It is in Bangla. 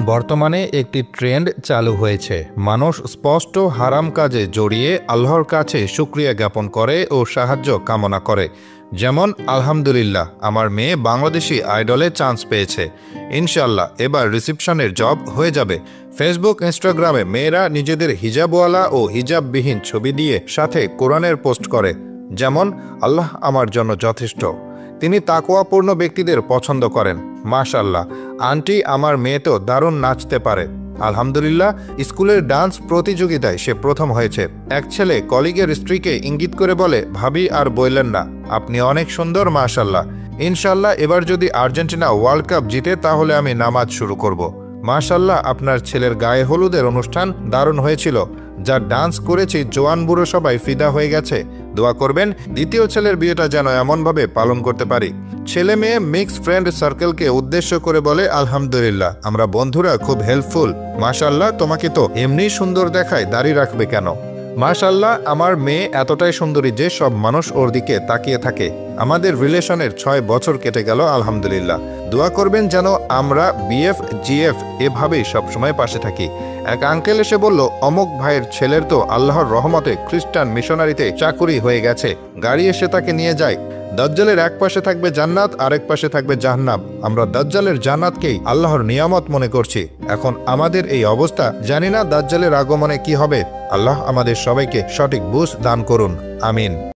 বর্তমানে একটি ট্রেন্ড চালু হয়েছে। মানুষ স্পষ্ট হারাম কাজে জড়িয়ে আল্লাহর কাছে শুকরিয়া জ্ঞাপন করে ও সাহায্য কামনা করে। যেমন, আলহামদুলিল্লাহ, আমার মেয়ে বাংলাদেশি আইডলে চান্স পেয়েছে, ইনশাল্লাহ এবার রিসিপশনের জব হয়ে যাবে। ফেসবুক, ইনস্টাগ্রামে মেয়েরা নিজেদের হিজাবওয়ালা ও হিজাববিহীন ছবি দিয়ে সাথে কোরআনের পোস্ট করে, যেমন, আল্লাহ আমার জন্য যথেষ্ট। তিনি তাকওয়াপূর্ণ ব্যক্তিদের পছন্দ করেন। মাশাআল্লাহ, আন্টি, আমার মেয়ে তো দারুণ নাচতে পারে। আলহামদুলিল্লাহ, স্কুলের ডান্স প্রতিযোগিতায় সে প্রথম হয়েছে। এক ছেলে কলিগের স্ত্রীকে ইঙ্গিত করে বলে, ভাবি আর বললেন না, আপনি অনেক সুন্দর, মাশাআল্লাহ। ইনশাআল্লাহ এবার যদি আর্জেন্টিনা ওয়ার্ল্ড কাপ জিতে তাহলে আমি নামাজ শুরু করব। মাশাআল্লাহ, আপনার ছেলের গায়ে হলুদের অনুষ্ঠান দারুণ হয়েছিল, যা ডান্স করেছি জোয়ান বুড়ো সবাই ফিদা হয়ে গেছে। দোয়া করবেন দ্বিতীয় ছেলের বিয়েটা যেন এমনভাবে পালন করতে পারি। ছেলে মেয়ে মিক্স ফ্রেন্ড সার্কেলকে উদ্দেশ্য করে বলে, আলহামদুলিল্লাহ, আমরা বন্ধুরা খুব হেল্পফুল। মাশাআল্লাহ, তোমাকে তো এমনি সুন্দর দেখায়, দাড়ি রাখবে কেন? মাশাআল্লাহ, আমার মেয়ে এতটাই সুন্দরী যে সব মানুষ ওর দিকে তাকিয়ে থাকে। আমাদের রিলেশনের 6 বছর কেটে গেল, আলহামদুলিল্লাহ। দোয়া করবেন যেন আমরা বিএফ জিএফ এভাবেই সবসময় পাশে থাকি। এক আঙ্কেল এসে বলল, অমুক ভাইয়ের ছেলের তো আল্লাহর রহমতে খ্রিস্টান মিশনারিতে চাকুরি হয়ে গেছে, গাড়ি এসে তাকে নিয়ে যায়। দাজ্জালের এক পাশে থাকবে জান্নাত, আরেক পাশে থাকবে জাহান্নাম। আমরা দাজ্জালের জান্নাতকেই আল্লাহর নিয়ামত মনে করছি। এখন আমাদের এই অবস্থা, জানি না দাজ্জালের আগমনে কি হবে। আল্লাহ আমাদের সবাইকে সঠিক বুঝ দান করুন, আমিন।